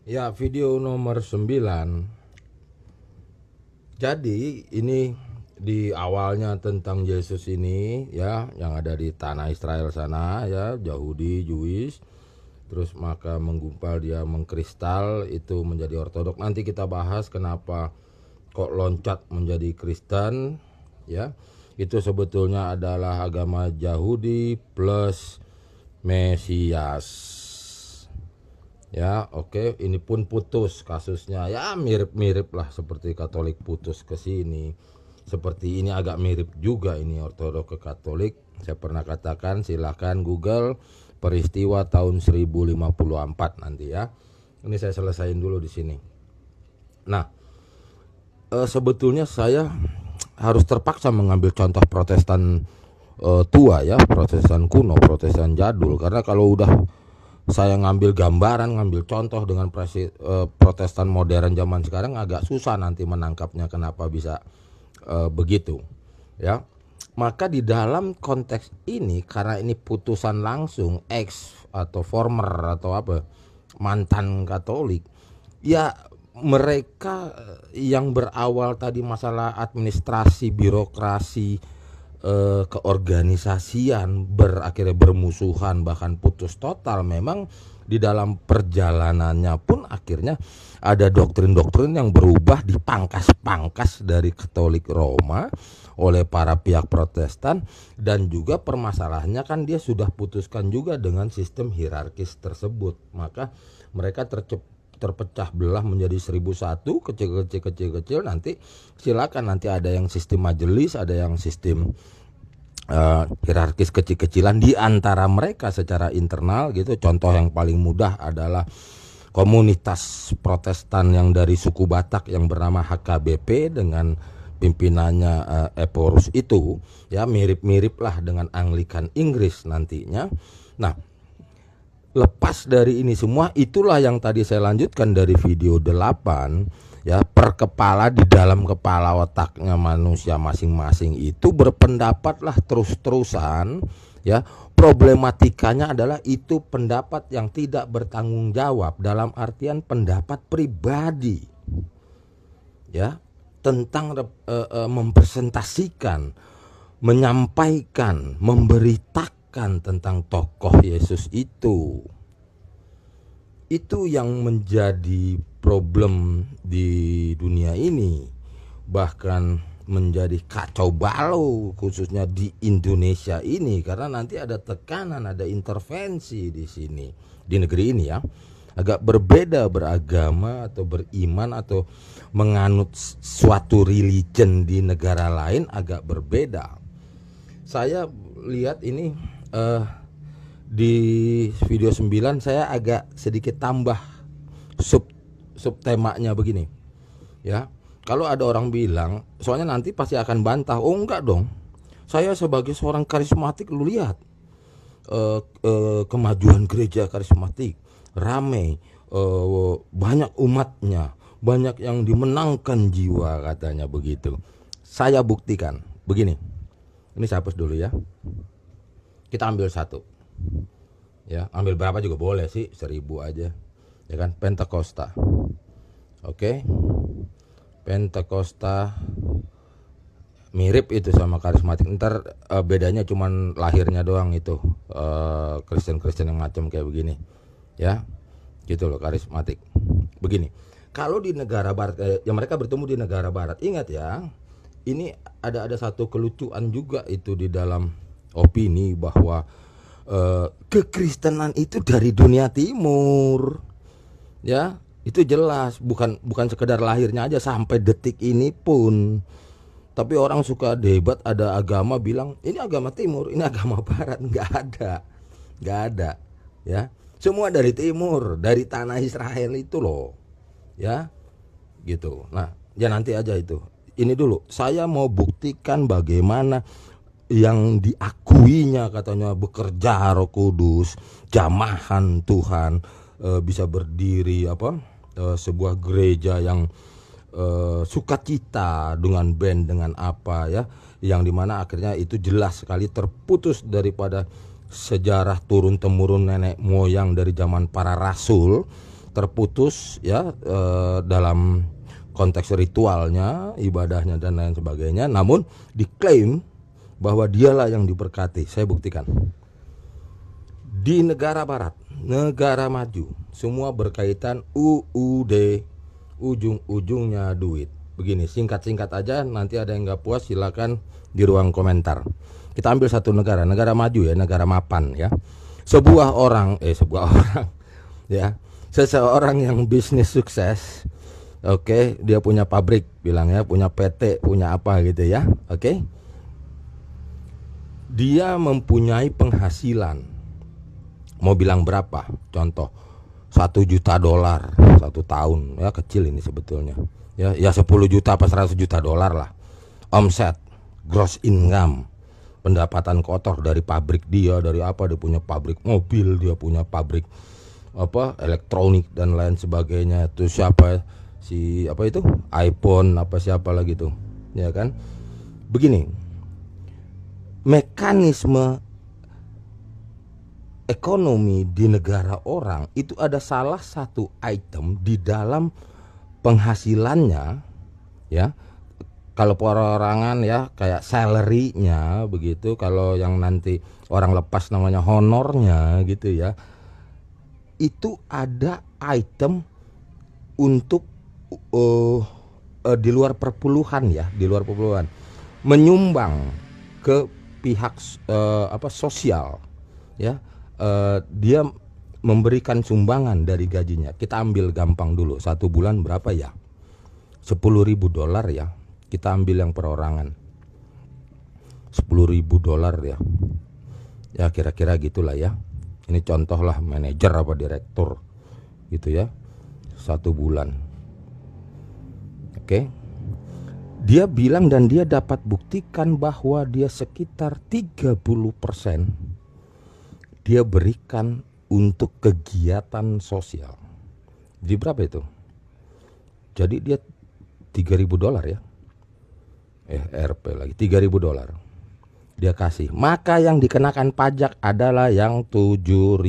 Ya, video nomor 9. Jadi ini di awalnya tentang Yesus ini ya, yang ada di tanah Israel sana ya, Yahudi, Jewish. Terus maka menggumpal dia mengkristal itu menjadi ortodok. Nanti kita bahas kenapa kok loncat menjadi Kristen ya. Itu sebetulnya adalah agama Yahudi plus Mesias. Ya, oke, ini pun putus kasusnya. Ya, mirip-mirip lah seperti Katolik putus ke sini. Seperti ini agak mirip juga ini ortodok ke Katolik. Saya pernah katakan, silahkan Google peristiwa tahun 1054 nanti ya. Ini saya selesaiin dulu di sini. Nah, sebetulnya saya harus terpaksa mengambil contoh Protestan tua ya, Protestan kuno, Protestan jadul, karena kalau udah saya ngambil gambaran, ngambil contoh dengan Protestan modern zaman sekarang agak susah nanti menangkapnya kenapa bisa begitu ya. Maka di dalam konteks ini, karena ini putusan langsung ex atau former atau apa mantan Katolik ya, mereka yang berawal tadi masalah administrasi, birokrasi, keorganisasian berakhirnya bermusuhan bahkan putus total. Memang di dalam perjalanannya pun akhirnya ada doktrin-doktrin yang berubah, dipangkas-pangkas dari Katolik Roma oleh para pihak Protestan. Dan juga permasalahannya kan dia sudah putuskan juga dengan sistem hierarkis tersebut, maka mereka terpecah belah menjadi 1001 kecil-kecil. Nanti silakan, nanti ada yang sistem majelis, ada yang sistem hierarkis kecil-kecilan di antara mereka secara internal gitu. Contoh yang paling mudah adalah komunitas Protestan yang dari suku Batak yang bernama HKBP dengan pimpinannya Eporus itu ya, mirip-mirip lah dengan Anglikan Inggris nantinya. Nah, lepas dari ini semua, itulah yang tadi saya lanjutkan dari video 8 ya, per kepala, di dalam kepala otaknya manusia masing-masing itu berpendapatlah terus-terusan ya. Problematikanya adalah itu pendapat yang tidak bertanggung jawab, dalam artian pendapat pribadi ya, tentang mempresentasikan, menyampaikan, memberitakan tentang tokoh Yesus itu. Itu yang menjadi problem di dunia ini, bahkan menjadi kacau balau khususnya di Indonesia ini, karena nanti ada tekanan, ada intervensi di sini, di negeri ini ya. Agak berbeda beragama atau beriman atau menganut suatu religion di negara lain agak berbeda. Saya lihat ini di video 9 saya agak sedikit tambah sub temanya begini ya. Kalau ada orang bilang, soalnya nanti pasti akan bantah, oh enggak dong, saya sebagai seorang karismatik, lu lihat kemajuan gereja karismatik rame, banyak umatnya, banyak yang dimenangkan jiwa, katanya begitu. Saya buktikan begini, ini saya hapus dulu ya, kita ambil satu ya, ambil berapa juga boleh sih, 1000 aja ya kan. Pentakosta, oke. Pentakosta mirip itu sama karismatik, ntar bedanya cuman lahirnya doang itu, Kristen-Kristen yang macam kayak begini ya, gitu loh karismatik. Begini, kalau di negara barat yang mereka bertemu di negara barat, ingat ya, ini ada satu kelucuan juga itu di dalam opini bahwa kekristenan itu dari dunia timur ya. Itu jelas, bukan sekedar lahirnya aja, sampai detik ini pun. Tapi orang suka debat, ada agama bilang ini agama timur, ini agama barat. Nggak ada ya. Semua dari timur, dari tanah Israel itu loh ya, gitu. Nah ya, nanti aja itu. Ini dulu saya mau buktikan bagaimana yang diakuinya katanya bekerja Roh Kudus, jamahan Tuhan, bisa berdiri sebuah gereja yang sukacita dengan band, dengan apa ya, yang dimana akhirnya itu jelas sekali terputus daripada sejarah turun temurun nenek moyang dari zaman para rasul, terputus ya dalam konteks ritualnya, ibadahnya dan lain sebagainya, namun diklaim bahwa dialah yang diberkati. Saya buktikan. Di negara barat, negara maju, semua berkaitan UUD, ujung-ujungnya duit. Begini, singkat-singkat aja, nanti ada yang nggak puas silakan di ruang komentar. Kita ambil satu negara maju ya, negara mapan ya. Sebuah orang ya, seseorang yang bisnis sukses, oke, dia punya pabrik, bilang ya, punya PT, punya apa gitu ya, oke. Dia mempunyai penghasilan, mau bilang berapa? Contoh, $1 juta 1 tahun, ya kecil ini sebetulnya. Ya 10 juta apa 100 juta dolar lah. Omset, gross income, pendapatan kotor dari pabrik dia, dari apa, dia punya pabrik mobil, dia punya pabrik apa elektronik dan lain sebagainya. Itu siapa si apa itu iPhone apa siapa lagi tuh, ya kan? Begini, mekanisme ekonomi di negara orang itu ada salah satu item di dalam penghasilannya ya. Kalau perorangan ya kayak salary-nya begitu, kalau yang nanti orang lepas namanya honornya gitu ya. Itu ada item untuk di luar perpuluhan ya, di luar perpuluhan menyumbang ke pihak sosial ya. Dia memberikan sumbangan dari gajinya. Kita ambil gampang dulu, 1 bulan berapa ya? $10.000 ya. Kita ambil yang perorangan, $10.000 ya. Ya kira-kira gitulah ya. Ini contoh lah, manajer apa direktur gitu ya, 1 bulan. Oke. Dia bilang dan dia dapat buktikan bahwa dia sekitar 30% dia berikan untuk kegiatan sosial. Jadi berapa itu? Jadi dia $3.000 ya. RP lagi $3.000 dia kasih. Maka yang dikenakan pajak adalah yang 7.000.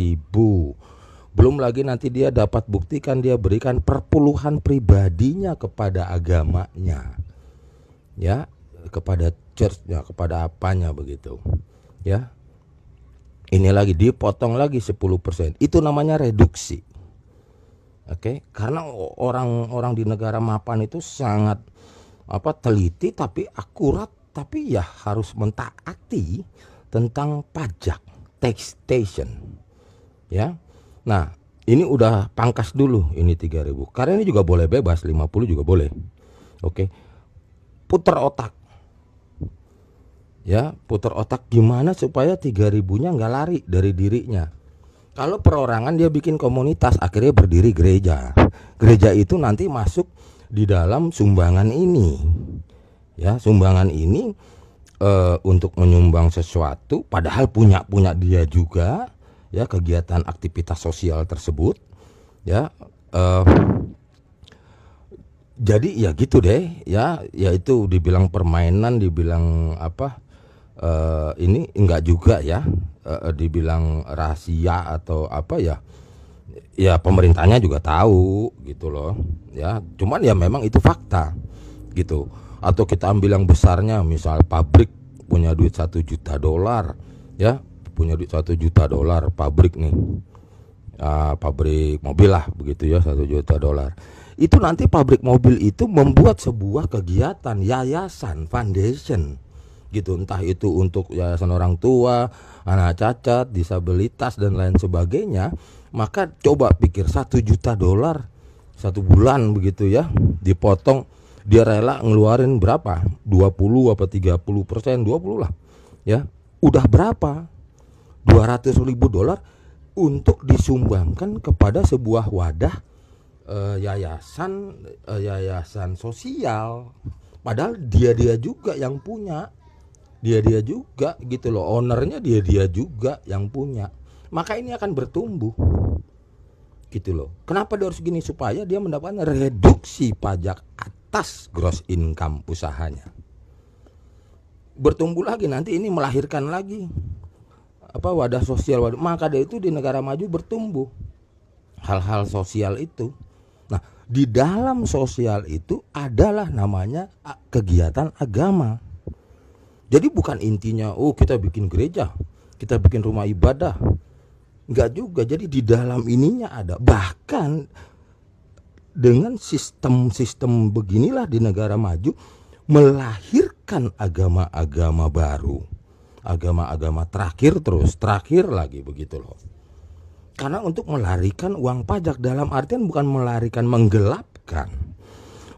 Belum lagi nanti dia dapat buktikan dia berikan perpuluhan pribadinya kepada agamanya. Ya, kepada church-nya, kepada apanya begitu. Ya. Ini lagi dipotong lagi 10%. Itu namanya reduksi. Oke, karena orang-orang di negara mapan itu sangat teliti tapi akurat, tapi ya harus mentaati tentang pajak, taxation. Ya. Nah, ini udah pangkas dulu ini 3.000. Karena ini juga boleh bebas, 50 juga boleh. Oke. Putar otak. Ya, putar otak gimana supaya 3.000-nya nggak lari dari dirinya. Kalau perorangan dia bikin komunitas, akhirnya berdiri gereja. Gereja itu nanti masuk di dalam sumbangan ini. Ya, sumbangan ini untuk menyumbang sesuatu, padahal punya dia juga. Ya, kegiatan aktivitas sosial tersebut. Ya, jadi ya gitu deh. Ya itu dibilang permainan, dibilang apa? Ini enggak juga ya, dibilang rahasia atau apa ya. Ya pemerintahnya juga tahu gitu loh ya, cuman ya memang itu fakta gitu. Atau kita ambil yang besarnya, misal pabrik punya duit $1 juta ya, punya duit $1 juta pabrik nih, pabrik mobil lah begitu ya, $1 juta. Itu nanti pabrik mobil itu membuat sebuah kegiatan yayasan, foundation gitu, entah itu untuk yayasan orang tua, anak cacat, disabilitas dan lain sebagainya. Maka coba pikir $1 juta 1 bulan begitu ya, dipotong, dia rela ngeluarin berapa? 20 apa 30%, 20 lah ya. Udah berapa? $200.000 untuk disumbangkan kepada sebuah wadah yayasan sosial. Padahal dia juga yang punya. Dia juga gitu loh, ownernya dia juga yang punya. Maka ini akan bertumbuh gitu loh. Kenapa dia harus gini? Supaya dia mendapatkan reduksi pajak atas gross income usahanya. Bertumbuh lagi, nanti ini melahirkan lagi wadah sosial. Maka dia itu di negara maju bertumbuh. hal-hal sosial itu. Nah, di dalam sosial itu adalah namanya kegiatan agama. Jadi bukan intinya kita bikin gereja, kita bikin rumah ibadah. Enggak juga. Jadi di dalam ininya ada. Bahkan dengan sistem-sistem beginilah di negara maju melahirkan agama-agama baru. Agama-agama terakhir lagi begitu loh. Karena untuk melarikan uang pajak, dalam artian bukan melarikan menggelapkan.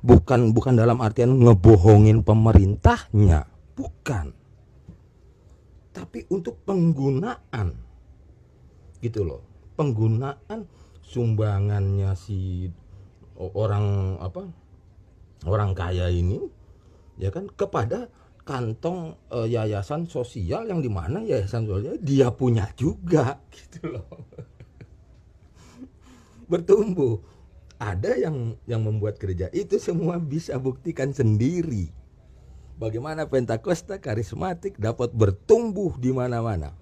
Bukan dalam artian ngebohongin pemerintahnya, bukan. Tapi untuk penggunaan gitu loh. Penggunaan sumbangannya si orang kaya ini ya kan kepada kantong yayasan sosial, yang dimana yayasan sosial dia punya juga gitu loh. Bertumbuh. Ada yang membuat gereja itu semua bisa buktikan sendiri bagaimana Pentakosta karismatik dapat bertumbuh di mana-mana.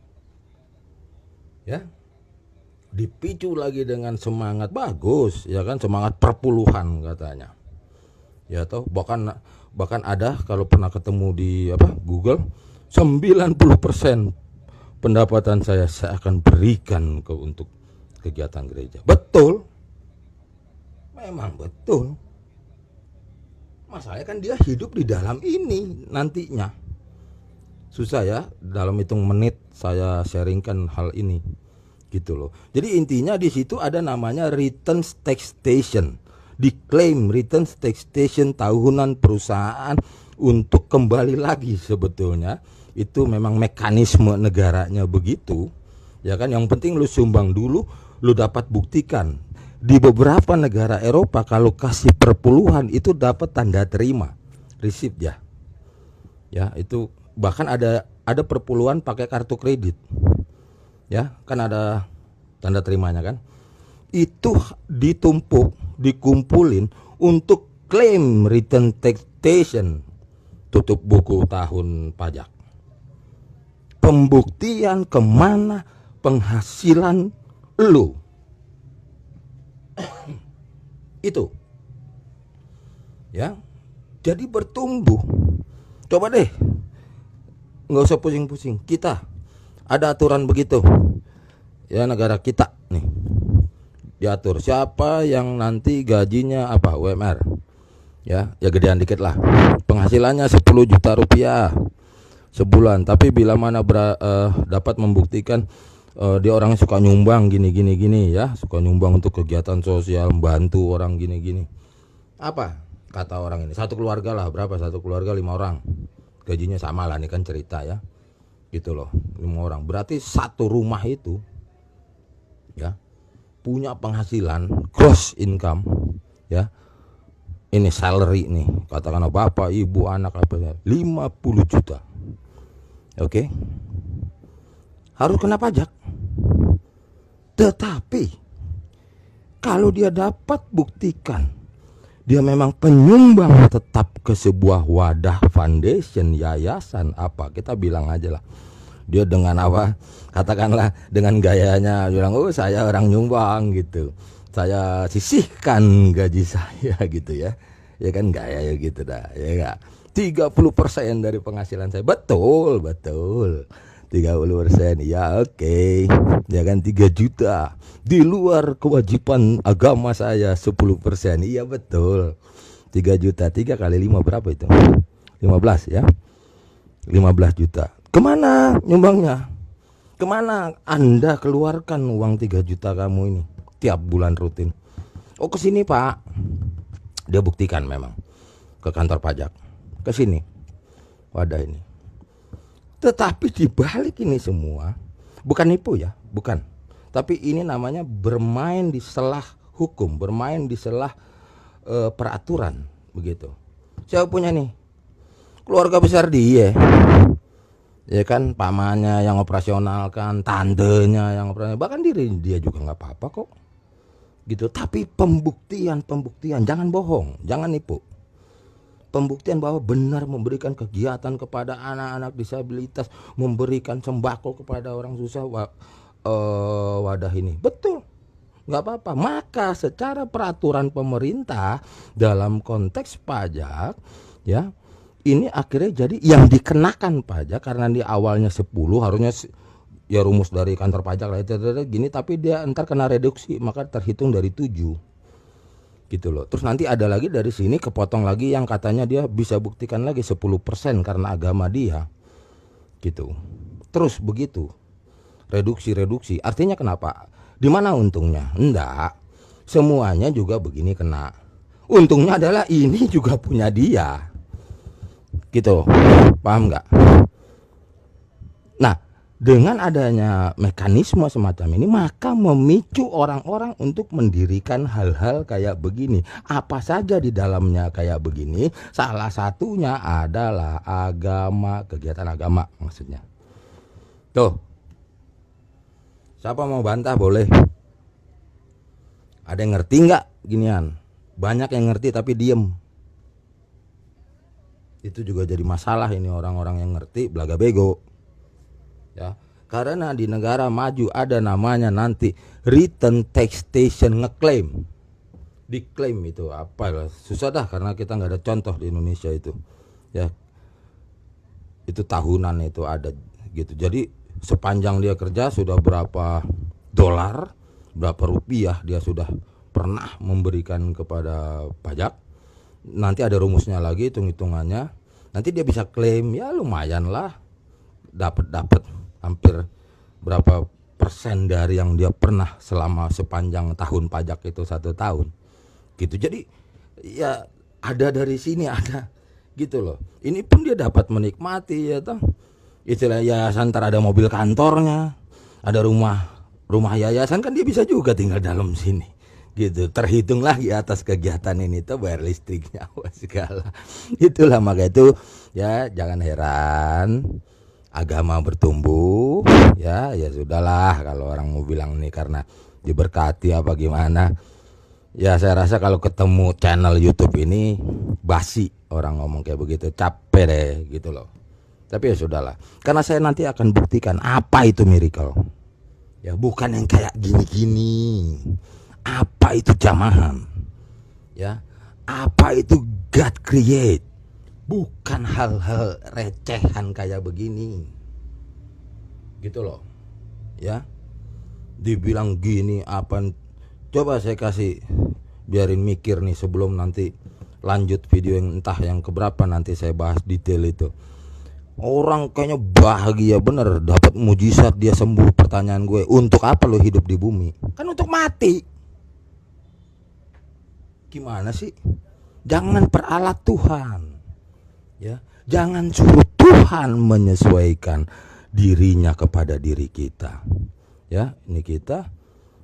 Ya. Dipicu lagi dengan semangat bagus, ya kan, semangat perpuluhan katanya. Ya toh, bahkan ada kalau pernah ketemu di Google, 90% pendapatan saya akan berikan untuk kegiatan gereja. Betul. Memang betul. Masalahnya kan dia hidup di dalam ini nantinya. Susah ya dalam hitung menit saya sharingkan hal ini. Gitu loh. Jadi intinya di situ ada namanya return taxation. Diklaim return taxation tahunan perusahaan untuk kembali lagi, sebetulnya itu memang mekanisme negaranya begitu. Ya kan, yang penting lu sumbang dulu, lu dapat buktikan. Di beberapa negara Eropa kalau kasih perpuluhan itu dapat tanda terima, resip ya. Ya, itu bahkan ada perpuluhan pakai kartu kredit. Ya, kan ada tanda terimanya kan. Itu dikumpulin untuk klaim return taxation, tutup buku tahun pajak. Pembuktian kemana penghasilan lu. Itu. Ya. Jadi bertumbuh. Coba deh. Nggak usah pusing-pusing. Kita ada aturan begitu. Ya, negara kita nih. Diatur siapa yang nanti gajinya UMR. Ya gedean dikit lah. Penghasilannya 10 juta rupiah sebulan, tapi bila mana dapat membuktikan dia orang suka nyumbang gini ya, suka nyumbang untuk kegiatan sosial, membantu orang gini. Apa kata orang ini? Satu keluarga lah, berapa? Satu keluarga 5 orang. Gajinya sama lah, ini kan cerita ya. Gitu loh, 5 orang. Berarti satu rumah itu ya punya penghasilan gross income ya. Ini salary nih, katakanlah bapak, ibu, anak 50 juta. Oke. Harus kena pajak. Tetapi kalau dia dapat buktikan dia memang penyumbang tetap ke sebuah wadah, foundation, yayasan, kita bilang aja lah. Dia dengan katakanlah dengan gayanya bilang, saya orang nyumbang gitu, saya sisihkan gaji saya gitu ya. Ya kan gaya gitu dah, ya enggak. 30% dari penghasilan saya. Betul. 30%, ya oke. Ya kan 3 juta. Di luar kewajiban agama saya 10%. Iya betul. 3 juta, 3 kali 5 berapa itu? 15 ya. 15 juta. Kemana nyumbangnya? Kemana Anda keluarkan uang 3 juta kamu ini tiap bulan rutin? Ke sini Pak. Dia buktikan memang ke kantor pajak. Ke sini. Wadah ini. Tetapi dibalik ini semua bukan nipu ya, bukan. Tapi ini namanya bermain di celah hukum, bermain di celah peraturan begitu. Saya punya nih keluarga besar dia. Ya kan, pamannya yang operasional kan, tantenya yang operasional, bahkan diri dia juga nggak apa-apa kok. Gitu. Tapi pembuktian, jangan bohong, jangan nipu. Pembuktian bahwa benar memberikan kegiatan kepada anak-anak disabilitas, memberikan sembako kepada orang susah, wadah ini. Betul. nggak apa-apa. Maka secara peraturan pemerintah dalam konteks pajak, ya, ini akhirnya jadi yang dikenakan pajak karena di awalnya 10 harusnya ya rumus dari kantor pajak lah itu gini, tapi dia ntar kena reduksi maka terhitung dari 7 gitu loh. Terus nanti ada lagi dari sini kepotong lagi yang katanya dia bisa buktikan lagi 10% karena agama dia gitu. Terus begitu reduksi artinya kenapa? Di mana untungnya? Enggak, semuanya juga begini kena. Untungnya adalah ini juga punya dia gitu, paham nggak? Nah, dengan adanya mekanisme semacam ini maka memicu orang-orang untuk mendirikan hal-hal kayak begini. Apa saja di dalamnya kayak begini? Salah satunya adalah agama, kegiatan agama maksudnya. Tuh, siapa mau bantah boleh. Ada yang ngerti nggak ginian? Banyak yang ngerti tapi diem. Itu juga jadi masalah ini, orang-orang yang ngerti belaga bego. Ya, karena di negara maju ada namanya nanti written taxation ngeklaim. Diklaim itu apa lah, susah dah karena kita nggak ada contoh di Indonesia itu. Ya, itu tahunan itu ada gitu. Jadi sepanjang dia kerja sudah berapa dolar, berapa rupiah dia sudah pernah memberikan kepada pajak. Nanti ada rumusnya lagi, hitung-hitungannya. Nanti dia bisa klaim, ya lumayan lah, dapat hampir berapa persen dari yang dia pernah selama sepanjang tahun pajak itu 1 tahun gitu. Jadi ya ada dari sini ada gitu loh. Ini pun dia dapat menikmati ya toh. Istilah yayasan, ntar ada mobil kantornya, ada rumah yayasan, kan dia bisa juga tinggal dalam sini gitu. Terhitung lagi atas kegiatan ini tuh bayar listriknya segala. Itulah maka itu ya jangan heran agama bertumbuh ya sudahlah kalau orang mau bilang nih karena diberkati apa gimana. Ya saya rasa kalau ketemu channel YouTube ini basi orang ngomong kayak begitu, capek deh gitu loh. Tapi ya sudahlah, karena saya nanti akan buktikan apa itu miracle. Ya bukan yang kayak gini-gini. Apa itu jamahan? Ya, apa itu God create? Bukan hal-hal recehan kayak begini. Gitu loh. Ya. Dibilang gini apa? Coba saya kasih biarin mikir nih sebelum nanti lanjut video yang entah yang keberapa nanti saya bahas detail itu. Orang kayaknya bahagia bener dapat mujizat dia sembuh. Pertanyaan gue, untuk apa lo hidup di bumi? Kan untuk mati. Gimana sih? Jangan peralat Tuhan. Ya, jangan suruh Tuhan menyesuaikan dirinya kepada diri kita. Ya, ini kita,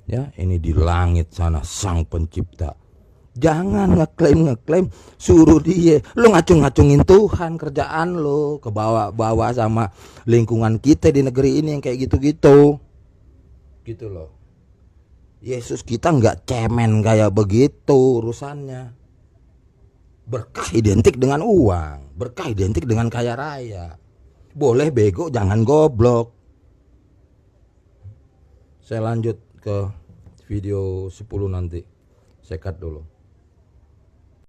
ya, ini di langit sana Sang Pencipta. Jangan ngeklaim, suruh dia. Lo ngacung-ngacungin Tuhan, kerjaan lo kebawa-bawa sama lingkungan kita di negeri ini yang kayak gitu-gitu. Gitu loh. Yesus kita nggak cemen kayak begitu urusannya. Berkah identik dengan uang, berkah identik dengan kaya raya. Boleh bego, jangan goblok. Saya lanjut ke video 10 nanti. Saya cut dulu.